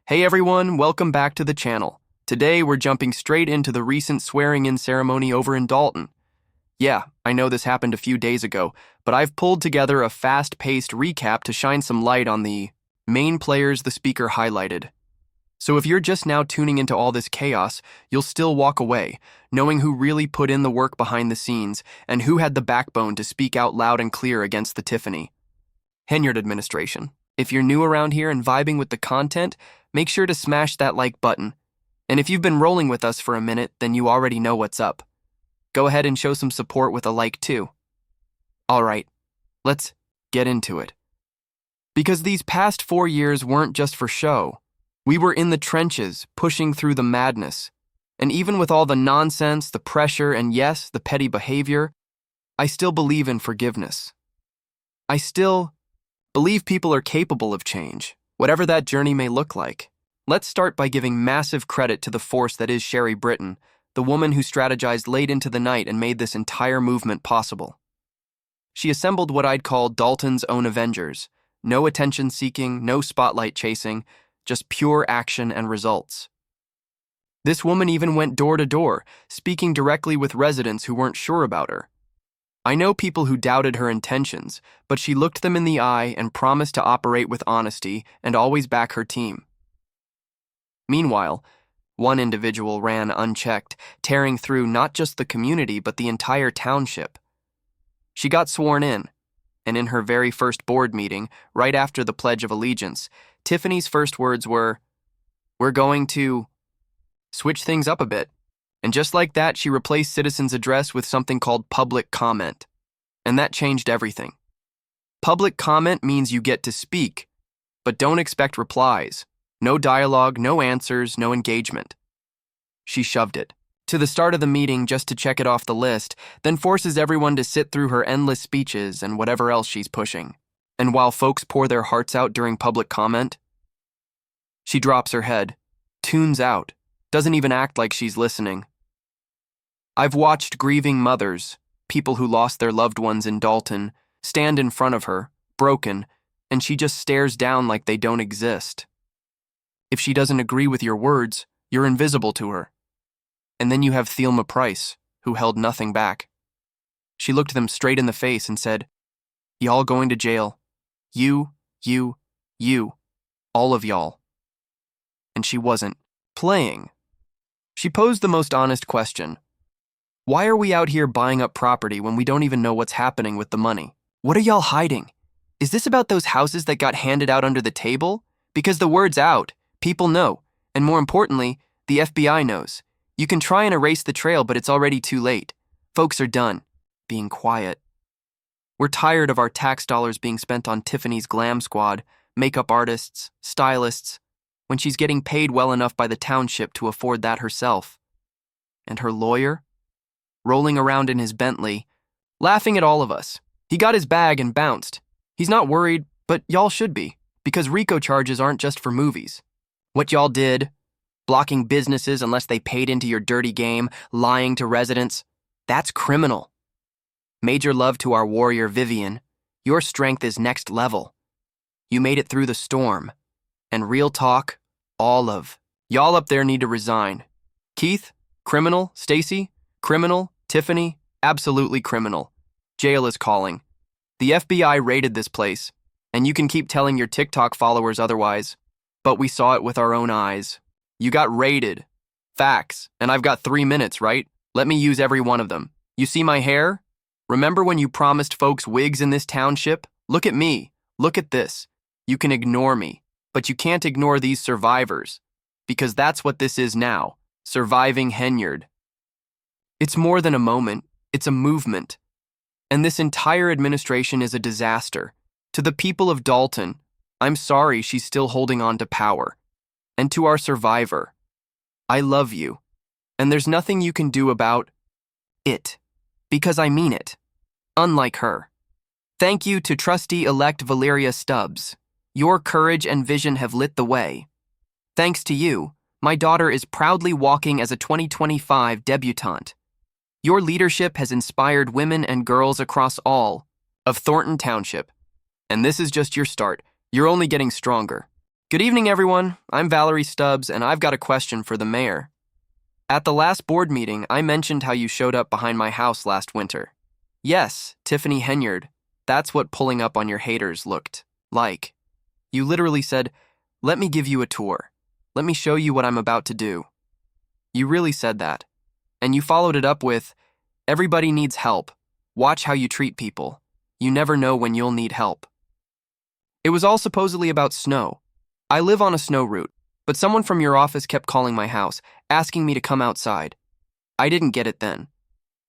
Hey everyone, welcome back to the channel. Today we're jumping straight into the recent swearing-in ceremony over in Dolton. Yeah, I know this happened a few days ago, but I've pulled together a fast-paced recap to shine some light on the main players the speaker highlighted. So if you're just now tuning into all this chaos, you'll still walk away, knowing who really put in the work behind the scenes and who had the backbone to speak out loud and clear against the Tiffany Henyard administration. If you're new around here and vibing with the content, make sure to smash that like button. And if you've been rolling with us for a minute, then you already know what's up. Go ahead and show some support with a like too. Alright, let's get into it. Because these past 4 years weren't just for show. We were in the trenches, pushing through the madness. And even with all the nonsense, the pressure, and yes, the petty behavior, I still believe in forgiveness. I still believe people are capable of change, whatever that journey may look like. Let's start by giving massive credit to the force that is Sherry Britton, the woman who strategized late into the night and made this entire movement possible. She assembled what I'd call Dolton's own Avengers. No attention-seeking, no spotlight chasing, just pure action and results. This woman even went door to door, speaking directly with residents who weren't sure about her. I know people who doubted her intentions, but she looked them in the eye and promised to operate with honesty and always back her team. Meanwhile, one individual ran unchecked, tearing through not just the community but the entire township. She got sworn in, and in her very first board meeting, right after the Pledge of Allegiance, Tiffany's first words were, "We're going to switch things up a bit." And just like that, she replaced citizens' address with something called public comment. And that changed everything. Public comment means you get to speak, but don't expect replies. No dialogue, no answers, no engagement. She shoved it to the start of the meeting just to check it off the list, then forces everyone to sit through her endless speeches and whatever else she's pushing. And while folks pour their hearts out during public comment, she drops her head, tunes out, doesn't even act like she's listening. I've watched grieving mothers, people who lost their loved ones in Dolton, stand in front of her, broken, and she just stares down like they don't exist. If she doesn't agree with your words, you're invisible to her. And then you have Thelma Price, who held nothing back. She looked them straight in the face and said, "Y'all going to jail. You, all of y'all." And she wasn't playing. She posed the most honest question. Why are we out here buying up property when we don't even know what's happening with the money? What are y'all hiding? Is this about those houses that got handed out under the table? Because the word's out, people know, and more importantly, the FBI knows. You can try and erase the trail, but it's already too late. Folks are done being quiet. We're tired of our tax dollars being spent on Tiffany's glam squad, makeup artists, stylists, when she's getting paid well enough by the township to afford that herself. And her lawyer? Rolling around in his Bentley, laughing at all of us. He got his bag and bounced. He's not worried, but y'all should be, because RICO charges aren't just for movies. What y'all did, blocking businesses unless they paid into your dirty game, lying to residents, that's criminal. Major love to our warrior Vivian. Your strength is next level. You made it through the storm. And real talk, all of y'all up there need to resign. Keith, criminal. Stacy, criminal. Tiffany, absolutely criminal. Jail is calling. The FBI raided this place, and you can keep telling your TikTok followers otherwise, but we saw it with our own eyes. You got raided. Facts. And I've got 3 minutes, right? Let me use every one of them. You see my hair? Remember when you promised folks wigs in this township? Look at me. Look at this. You can ignore me. But you can't ignore these survivors, because that's what this is now, surviving Henyard. It's more than a moment, it's a movement. And this entire administration is a disaster. To the people of Dolton, I'm sorry she's still holding on to power. And to our survivor, I love you. And there's nothing you can do about it, because I mean it, unlike her. Thank you to Trustee-elect Valeria Stubbs. Your courage and vision have lit the way. Thanks to you, my daughter is proudly walking as a 2025 debutante. Your leadership has inspired women and girls across all of Thornton Township. And this is just your start. You're only getting stronger. Good evening, everyone. I'm Valerie Stubbs, and I've got a question for the mayor. At the last board meeting, I mentioned how you showed up behind my house last winter. Yes, Tiffany Henyard. That's what pulling up on your haters looked like. You literally said, "Let me give you a tour. Let me show you what I'm about to do." You really said that. And you followed it up with, "Everybody needs help. Watch how you treat people. You never know when you'll need help." It was all supposedly about snow. I live on a snow route, but someone from your office kept calling my house, asking me to come outside. I didn't get it then,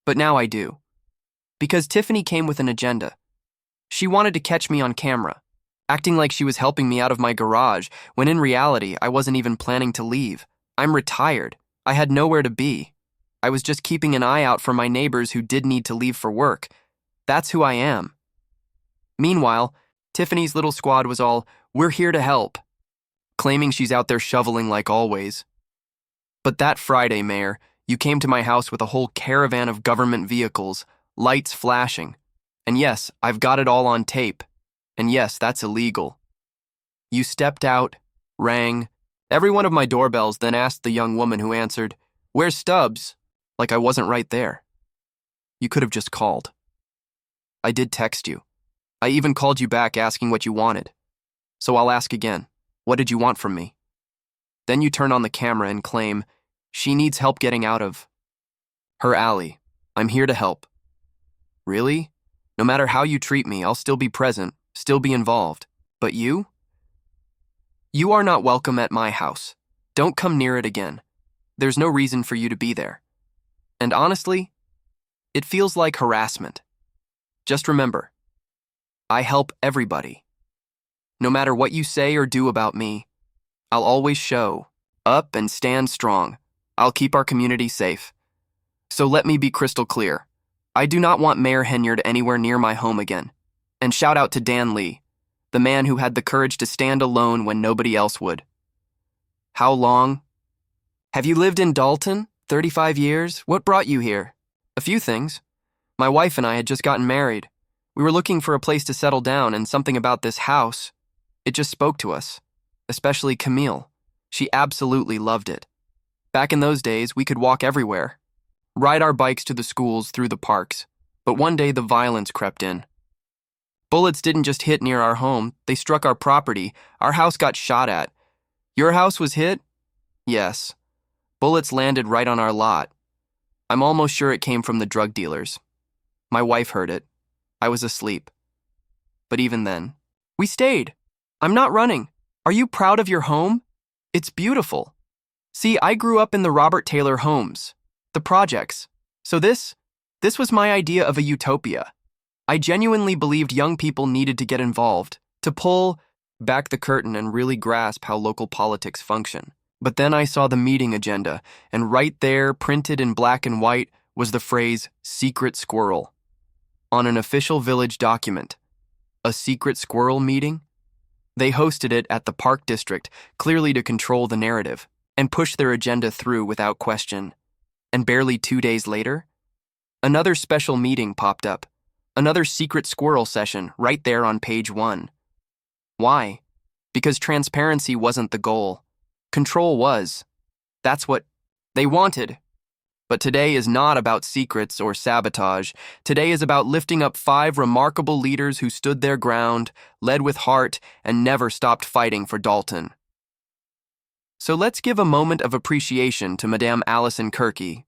but now I do. Because Tiffany came with an agenda. She wanted to catch me on camera, acting like she was helping me out of my garage, when in reality, I wasn't even planning to leave. I'm retired. I had nowhere to be. I was just keeping an eye out for my neighbors who did need to leave for work. That's who I am. Meanwhile, Tiffany's little squad was all, "We're here to help," claiming she's out there shoveling like always. But that Friday, Mayor, you came to my house with a whole caravan of government vehicles, lights flashing. And yes, I've got it all on tape. And yes, that's illegal. You stepped out, rang, every one of my doorbells, then asked the young woman who answered, "Where's Stubbs?" Like I wasn't right there. You could have just called. I did text you. I even called you back asking what you wanted. So I'll ask again. What did you want from me? Then you turn on the camera and claim, "She needs help getting out of her alley. I'm here to help." Really? No matter how you treat me, I'll still be present, still be involved. But you? You are not welcome at my house. Don't come near it again. There's no reason for you to be there. And honestly, it feels like harassment. Just remember, I help everybody. No matter what you say or do about me, I'll always show up and stand strong. I'll keep our community safe. So let me be crystal clear. I do not want Mayor Henyard anywhere near my home again. And shout out to Dan Lee, the man who had the courage to stand alone when nobody else would. How long? Have you lived in Dolton? 35 years? What brought you here? A few things. My wife and I had just gotten married. We were looking for a place to settle down, and something about this house, it just spoke to us. Especially Camille. She absolutely loved it. Back in those days, we could walk everywhere, ride our bikes to the schools through the parks. But one day the violence crept in. Bullets didn't just hit near our home, they struck our property. Our house got shot at. Your house was hit? Yes. Bullets landed right on our lot. I'm almost sure it came from the drug dealers. My wife heard it. I was asleep. But even then, we stayed. I'm not running. Are you proud of your home? It's beautiful. See, I grew up in the Robert Taylor homes, the projects. So this was my idea of a utopia. I genuinely believed young people needed to get involved, to pull back the curtain and really grasp how local politics function. But then I saw the meeting agenda, and right there, printed in black and white, was the phrase, "secret squirrel." On an official village document. A secret squirrel meeting? They hosted it at the Park District, clearly to control the narrative, and push their agenda through without question. And barely 2 days later, another special meeting popped up. Another secret squirrel session right there on page 1. Why? Because transparency wasn't the goal. Control was. That's what they wanted. But today is not about secrets or sabotage. Today is about lifting up 5 remarkable leaders who stood their ground, led with heart, and never stopped fighting for Dolton. So let's give a moment of appreciation to Madame Allison Kirky.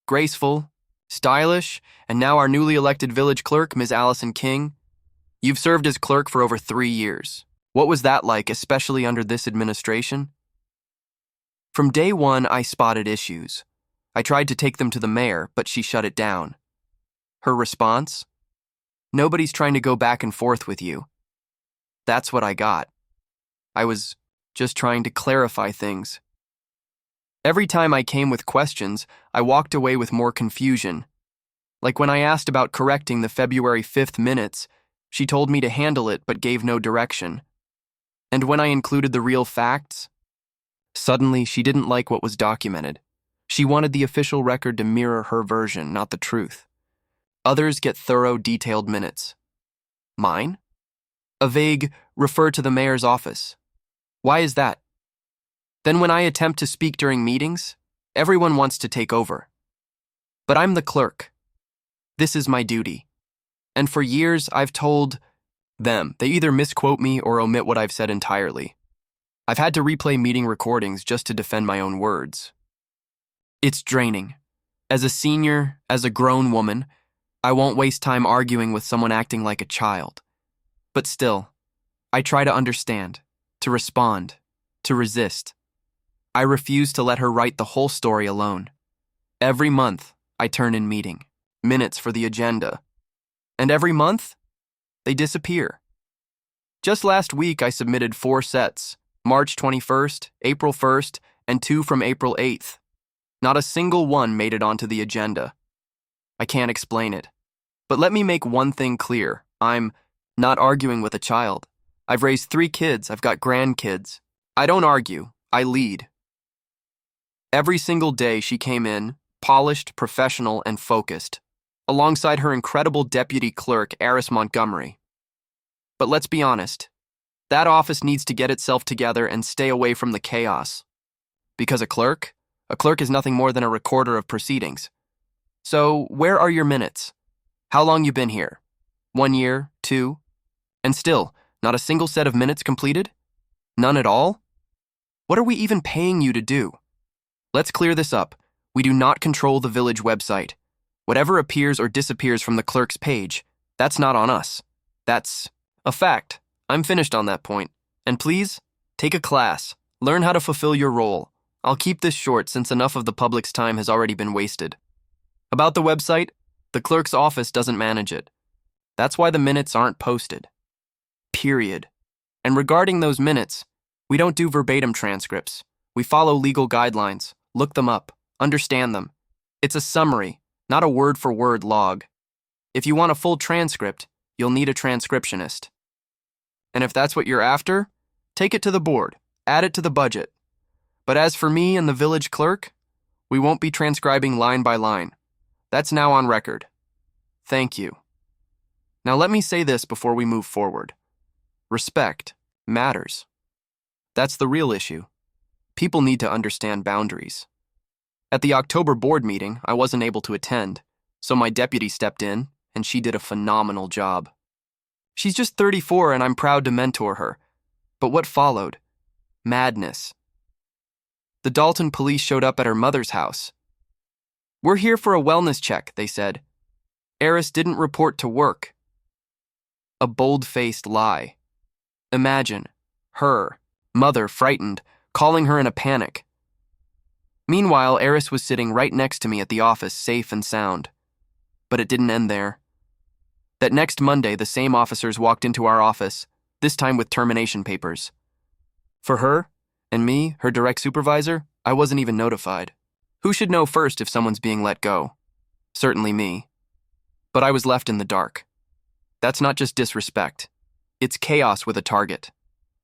Graceful, stylish, and now our newly elected village clerk, Ms. Allison King. You've served as clerk for over 3 years. What was that like, especially under this administration? From day one, I spotted issues. I tried to take them to the mayor, but she shut it down. Her response? Nobody's trying to go back and forth with you. That's what I got. I was just trying to clarify things. Every time I came with questions, I walked away with more confusion. Like when I asked about correcting the February 5th minutes, she told me to handle it but gave no direction. And when I included the real facts, suddenly she didn't like what was documented. She wanted the official record to mirror her version, not the truth. Others get thorough, detailed minutes. Mine? A vague, refer to the mayor's office. Why is that? Then when I attempt to speak during meetings, everyone wants to take over. But I'm the clerk. This is my duty. And for years, I've told them they either misquote me or omit what I've said entirely. I've had to replay meeting recordings just to defend my own words. It's draining. As a senior, as a grown woman, I won't waste time arguing with someone acting like a child. But still, I try to understand, to respond, to resist. I refuse to let her write the whole story alone. Every month, I turn in meeting, minutes for the agenda. And every month, they disappear. Just last week, I submitted 4 sets, March 21st, April 1st, and 2 from April 8th. Not a single one made it onto the agenda. I can't explain it. But let me make one thing clear. I'm not arguing with a child. I've raised 3 kids. I've got grandkids. I don't argue. I lead. Every single day she came in, polished, professional, and focused, alongside her incredible deputy clerk, Eris Montgomery. But let's be honest. That office needs to get itself together and stay away from the chaos. Because a clerk is nothing more than a recorder of proceedings. So, where are your minutes? How long you been here? 1 year, 2? And still, not a single set of minutes completed? None at all? What are we even paying you to do? Let's clear this up. We do not control the village website. Whatever appears or disappears from the clerk's page, that's not on us. That's a fact. I'm finished on that point. And please, take a class. Learn how to fulfill your role. I'll keep this short since enough of the public's time has already been wasted. About the website, the clerk's office doesn't manage it. That's why the minutes aren't posted. Period. And regarding those minutes, we don't do verbatim transcripts. We follow legal guidelines, look them up, understand them. It's a summary, not a word-for-word log. If you want a full transcript, you'll need a transcriptionist. And if that's what you're after, take it to the board, add it to the budget. But as for me and the village clerk, we won't be transcribing line by line. That's now on record. Thank you. Now let me say this before we move forward. Respect matters. That's the real issue. People need to understand boundaries. At the October board meeting, I wasn't able to attend, so my deputy stepped in, and she did a phenomenal job. She's just 34 and I'm proud to mentor her. But what followed? Madness. The Dolton police showed up at her mother's house. "We're here for a wellness check," they said. Eris didn't report to work. A bold-faced lie. Imagine, her, mother frightened, calling her in a panic. Meanwhile, Eris was sitting right next to me at the office, safe and sound. But it didn't end there. That next Monday, the same officers walked into our office, this time with termination papers. For her, and me, her direct supervisor, I wasn't even notified. Who should know first if someone's being let go? Certainly me. But I was left in the dark. That's not just disrespect. It's chaos with a target.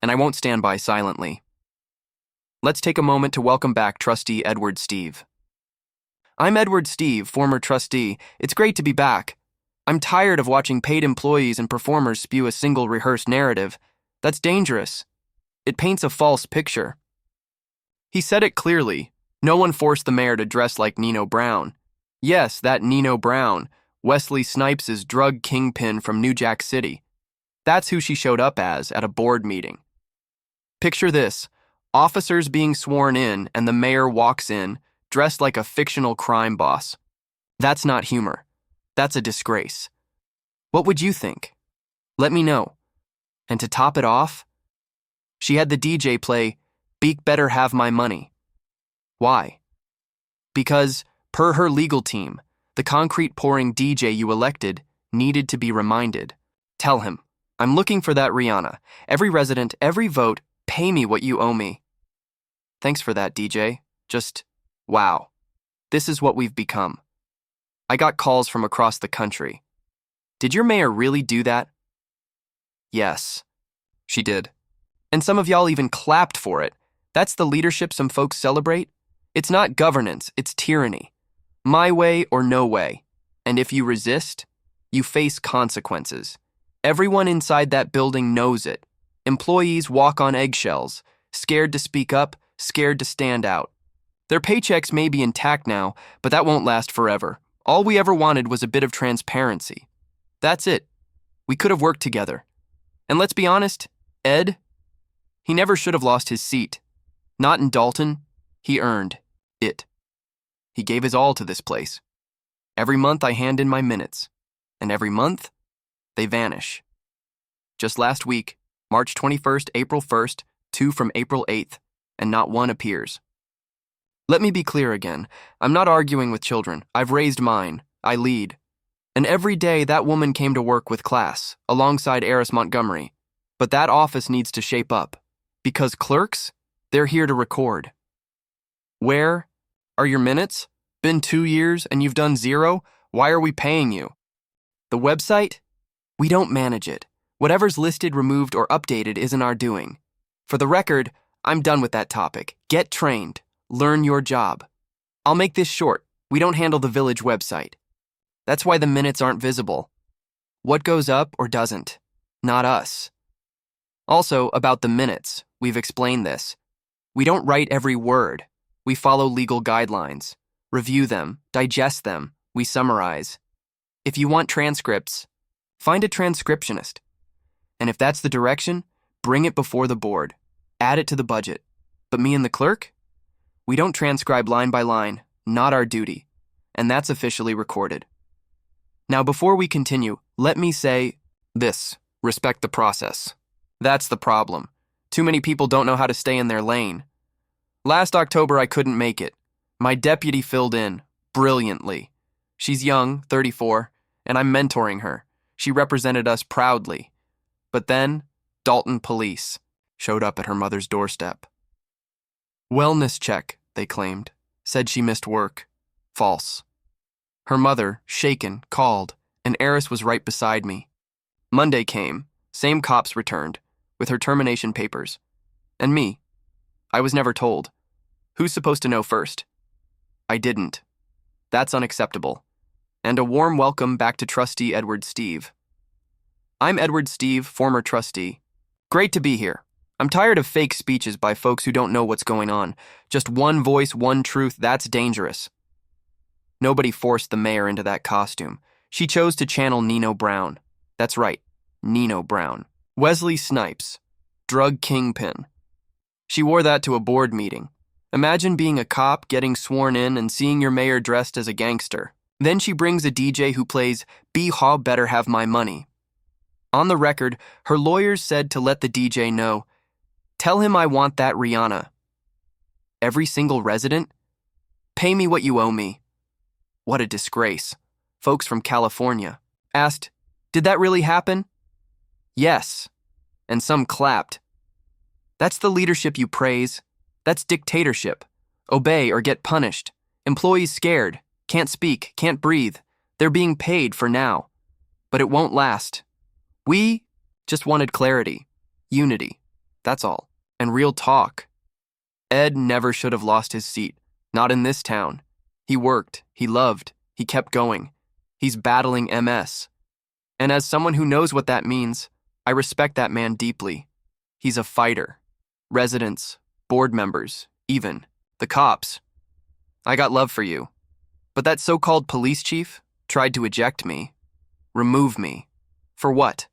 And I won't stand by silently. Let's take a moment to welcome back Trustee Edward Steve. I'm Edward Steve, former trustee. It's great to be back. I'm tired of watching paid employees and performers spew a single rehearsed narrative. That's dangerous. It paints a false picture. He said it clearly. No one forced the mayor to dress like Nino Brown. Yes, that Nino Brown, Wesley Snipes' drug kingpin from New Jack City. That's who she showed up as at a board meeting. Picture this. Officers being sworn in and the mayor walks in, dressed like a fictional crime boss. That's not humor. That's a disgrace. What would you think? Let me know. And to top it off, she had the DJ play "Beak Better Have My Money." Why? Because, per her legal team, the concrete-pouring DJ you elected needed to be reminded. Tell him, I'm looking for that Rihanna. Every resident, every vote, pay me what you owe me. Thanks for that, DJ. Just, wow. This is what we've become. I got calls from across the country. Did your mayor really do that? Yes, she did. And some of y'all even clapped for it. That's the leadership some folks celebrate. It's not governance, it's tyranny. My way or no way. And if you resist, you face consequences. Everyone inside that building knows it. Employees walk on eggshells. scared to speak up, scared to stand out. Their paychecks may be intact now, but that won't last forever. All we ever wanted was a bit of transparency. That's it. We could have worked together. And let's be honest, Ed, he never should have lost his seat. Not in Dolton. He earned it. He gave his all to this place. Every month I hand in my minutes, and every month they vanish. Just last week, March 21st, April 1st, 2 from April 8th, and not one appears. Let me be clear again. I'm not arguing with children. I've raised mine. I lead. And every day that woman came to work with class, alongside Eris Montgomery. But that office needs to shape up. Because clerks, they're here to record. Where are your minutes? Been 2 years and you've done 0? Why are we paying you? The website? We don't manage it. Whatever's listed, removed, or updated isn't our doing. For the record, I'm done with that topic. Get trained. Learn your job. I'll make this short. We don't handle the village website. That's why the minutes aren't visible. What goes up or doesn't? Not us. Also, about the minutes, we've explained this. We don't write every word. We follow legal guidelines. Review them, digest them, we summarize. If you want transcripts, find a transcriptionist. And if that's the direction, bring it before the board. Add it to the budget. But me and the clerk? We don't transcribe line by line, not our duty. And that's officially recorded. Now, before we continue, let me say this: respect the process. That's the problem. Too many people don't know how to stay in their lane. Last October, I couldn't make it. My deputy filled in, brilliantly. She's young, 34, and I'm mentoring her. She represented us proudly. But then, Dolton police showed up at her mother's doorstep. Wellness check, they claimed. Said she missed work. False. Her mother, shaken, called, and Eris was right beside me. Monday came, same cops returned, with her termination papers. And me. I was never told. Who's supposed to know first? I didn't. That's unacceptable. And a warm welcome back to Trustee Edward Steve. I'm Edward Steve, former trustee. Great to be here. I'm tired of fake speeches by folks who don't know what's going on. Just one voice, one truth, that's dangerous. Nobody forced the mayor into that costume. She chose to channel Nino Brown. That's right, Nino Brown. Wesley Snipes, drug kingpin. She wore that to a board meeting. Imagine being a cop, getting sworn in, and seeing your mayor dressed as a gangster. Then she brings a DJ who plays "B-Haw Better Have My Money." On the record, her lawyers said to let the DJ know, "Tell him I want that Rihanna." Every single resident? Pay me what you owe me. What a disgrace. Folks from California asked, "Did that really happen?" Yes. And some clapped. That's the leadership you praise. That's dictatorship. Obey or get punished. Employees scared, can't speak, can't breathe. They're being paid for now. But it won't last. We just wanted clarity, unity, that's all, and real talk. Ed never should have lost his seat, not in this town. He worked, he loved, he kept going. He's battling MS. And as someone who knows what that means, I respect that man deeply. He's a fighter. Residents, board members, even the cops. I got love for you. But that so-called police chief tried to eject me, remove me. For what?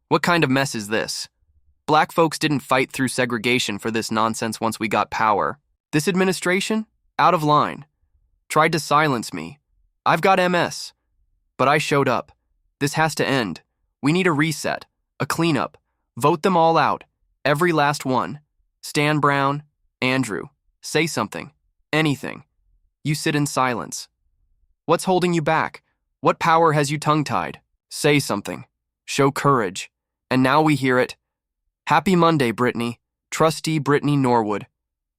What kind of mess is this? Black folks didn't fight through segregation for this nonsense once we got power. This administration? Out of line. Tried to silence me. I've got MS. But I showed up. This has to end. We need a reset, a cleanup. Vote them all out. Every last one. Stan Brown, Andrew. Say something. Anything. You sit in silence. What's holding you back? What power has you tongue-tied? Say something. Show courage. And now we hear it. Happy Monday, Brittany. Trustee Brittany Norwood.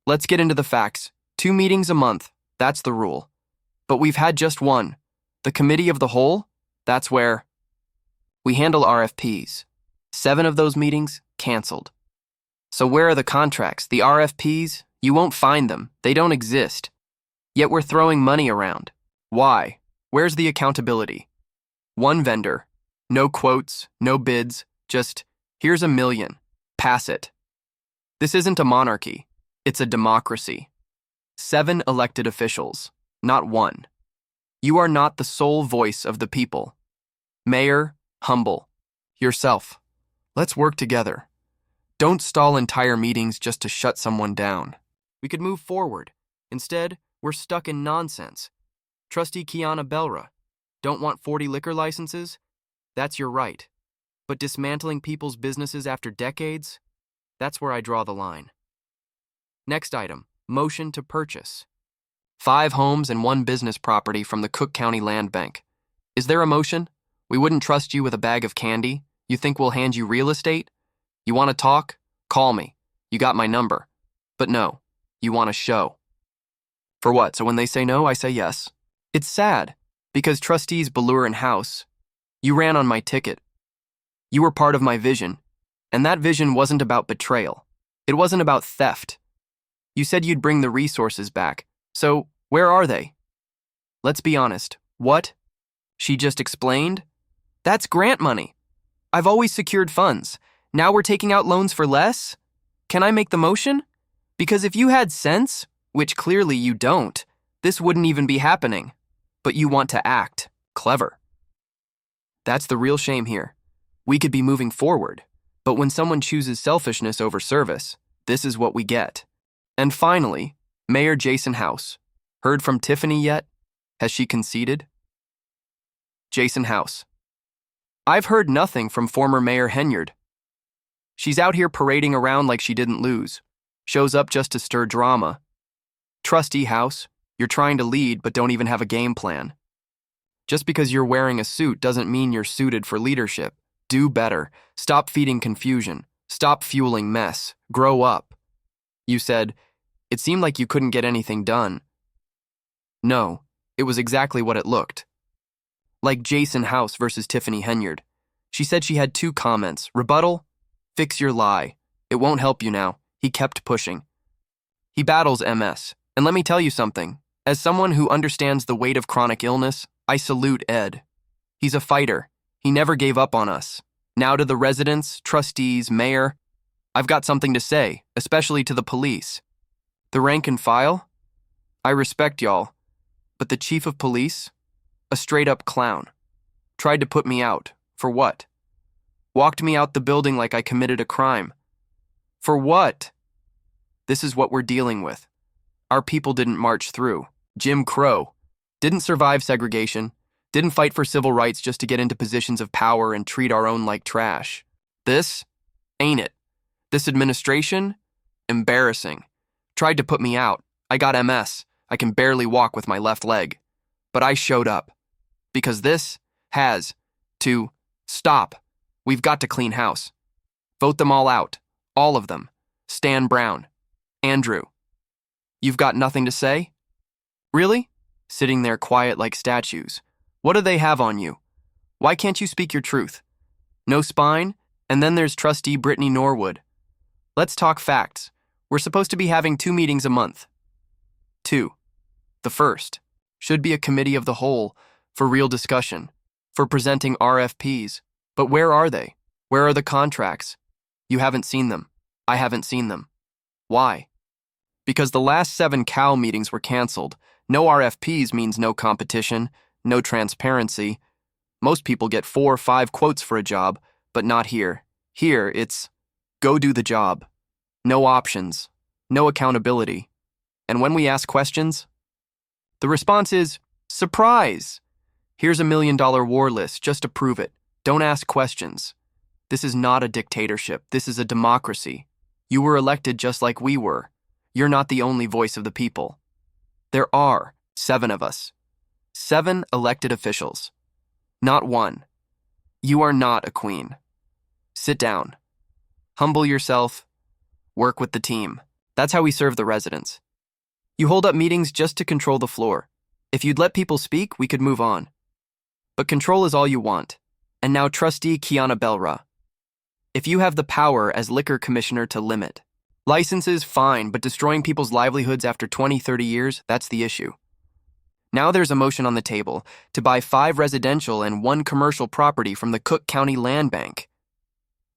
Let's get into the facts. 2 meetings a month. That's the rule. But we've had just one. The committee of the whole? That's where we handle RFPs. 7 of those meetings canceled. So where are the contracts, the RFPs? You won't find them. They don't exist. Yet we're throwing money around. Why? Where's the accountability? One vendor. No quotes, no bids, just, here's $1 million. Pass it. This isn't a monarchy. It's a democracy. 7 elected officials, not 1. You are not the sole voice of the people. Mayor, humble yourself. Let's work together. Don't stall entire meetings just to shut someone down. We could move forward. Instead, we're stuck in nonsense. Trustee Kiana Belra, don't want 40 liquor licenses? That's your right. But dismantling people's businesses after decades? That's where I draw the line. Next item, motion to purchase. 5 homes and 1 business property from the Cook County Land Bank. Is there a motion? We wouldn't trust you with a bag of candy. You think we'll hand you real estate? You want to talk? Call me. You got my number. But no, you want a show. For what? So when they say no, I say yes. It's sad, because trustees Ballure and House, you ran on my ticket. You were part of my vision, and that vision wasn't about betrayal. It wasn't about theft. You said you'd bring the resources back. So, where are they? Let's be honest. What? She just explained? That's grant money. I've always secured funds. Now we're taking out loans for less? Can I make the motion? Because if you had sense, which clearly you don't, this wouldn't even be happening. But you want to act. Clever. That's the real shame here. We could be moving forward, but when someone chooses selfishness over service, this is what we get. And finally, Mayor Jason House. Heard from Tiffany yet? Has she conceded? Jason House. I've heard nothing from former Mayor Henyard. She's out here parading around like she didn't lose. Shows up just to stir drama. Trustee House, you're trying to lead but don't even have a game plan. Just because you're wearing a suit doesn't mean you're suited for leadership. Do better. Stop feeding confusion. Stop fueling mess. Grow up. You said, it seemed like you couldn't get anything done. No, it was exactly what it looked. Like Jason House versus Tiffany Henyard. She said she had 2 comments. Rebuttal? Fix your lie. It won't help you now. He kept pushing. He battles MS. And let me tell you something. As someone who understands the weight of chronic illness, I salute Ed. He's a fighter. He never gave up on us. Now to the residents, trustees, mayor, I've got something to say, especially to the police. The rank and file? I respect y'all, but the chief of police? A straight-up clown. Tried to put me out. For what? Walked me out the building like I committed a crime. For what? This is what we're dealing with. Our people didn't march through. Jim Crow. Didn't survive segregation. Didn't fight for civil rights just to get into positions of power and treat our own like trash. This? Ain't it? This administration? Embarrassing. Tried to put me out. I got MS. I can barely walk with my left leg. But I showed up. Because this has to stop. We've got to clean house. Vote them all out. All of them. Stan Brown. Andrew. You've got nothing to say? Really? Sitting there quiet like statues. What do they have on you? Why can't you speak your truth? No spine? And then there's trustee Brittany Norwood. Let's talk facts. We're supposed to be having 2 meetings a month. 2. The first should be a committee of the whole for real discussion, for presenting RFPs. But where are they? Where are the contracts? You haven't seen them. I haven't seen them. Why? Because the last 7 COW meetings were canceled. No RFPs means no competition, no transparency. Most people get 4 or 5 quotes for a job, but not here. Here, it's, go do the job. No options. No accountability. And when we ask questions, the response is, surprise! Here's a $1 million war list just to prove it. Don't ask questions. This is not a dictatorship. This is a democracy. You were elected just like we were. You're not the only voice of the people. There are 7 of us. 7 elected officials. Not 1. You are not a queen. Sit down. Humble yourself. Work with the team. That's how we serve the residents. You hold up meetings just to control the floor. If you'd let people speak, we could move on. But control is all you want. And now Trustee Kiana Belra. If you have the power as liquor commissioner to limit licenses, fine, but destroying people's livelihoods after 20, 30 years, that's the issue. Now there's a motion on the table to buy 5 residential and 1 commercial property from the Cook County Land Bank.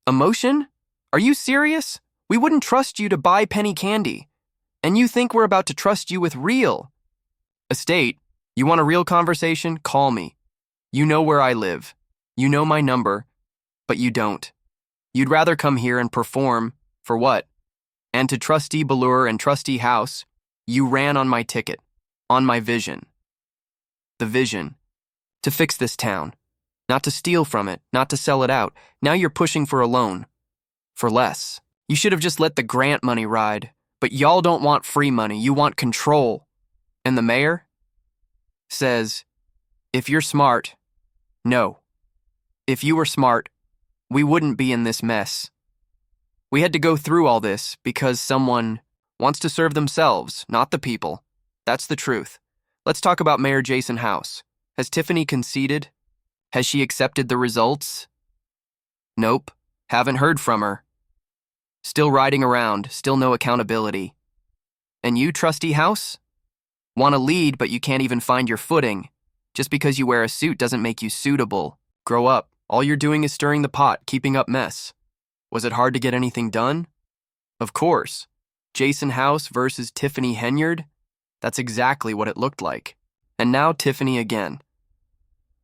A motion? Are you serious? We wouldn't trust you to buy penny candy. And you think we're about to trust you with real estate? You want a real conversation? Call me. You know where I live. You know my number, but you don't. You'd rather come here and perform for what? And to Trustee Ballure and Trustee House, you ran on my ticket, on my vision. The vision. To fix this town. Not to steal from it, not to sell it out. Now you're pushing for a loan. For less. You should have just let the grant money ride. But y'all don't want free money, you want control. And the mayor says, if you're smart, no. If you were smart, we wouldn't be in this mess. We had to go through all this because someone wants to serve themselves, not the people. That's the truth. Let's talk about Mayor Jason House. Has Tiffany conceded? Has she accepted the results? Nope. Haven't heard from her. Still riding around, still no accountability. And you, Trustee House? Want to lead, but you can't even find your footing. Just because you wear a suit doesn't make you suitable. Grow up. All you're doing is stirring the pot, keeping up mess. Was it hard to get anything done? Of course. Jason House versus Tiffany Henyard? That's exactly what it looked like. And now Tiffany again.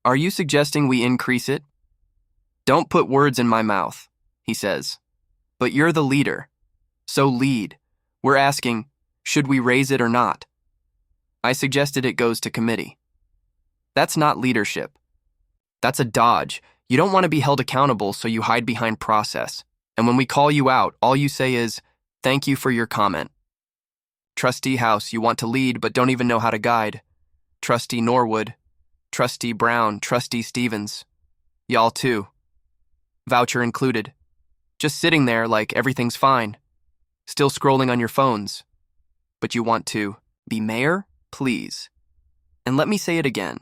Are you suggesting we increase it? Don't put words in my mouth, he says. But you're the leader. So lead. We're asking, should we raise it or not? I suggested it goes to committee. That's not leadership. That's a dodge. You don't want to be held accountable, so you hide behind process. And when we call you out, all you say is, thank you for your comment. Trustee House, you want to lead but don't even know how to guide. Trustee Norwood, Trustee Brown, Trustee Stevens. Y'all too. Voucher included. Just sitting there like everything's fine. Still scrolling on your phones. But you want to be mayor? Please. And let me say it again.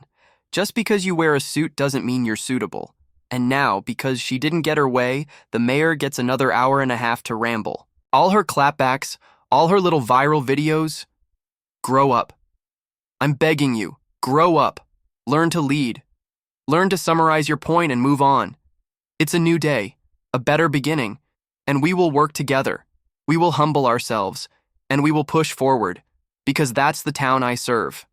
Just because you wear a suit doesn't mean you're suitable. And now, because she didn't get her way, the mayor gets another hour and a half to ramble. All her clapbacks, all her little viral videos. Grow up. I'm begging you, grow up. Learn to lead. Learn to summarize your point and move on. It's a new day, a better beginning, and we will work together. We will humble ourselves, and we will push forward, because that's the town I serve.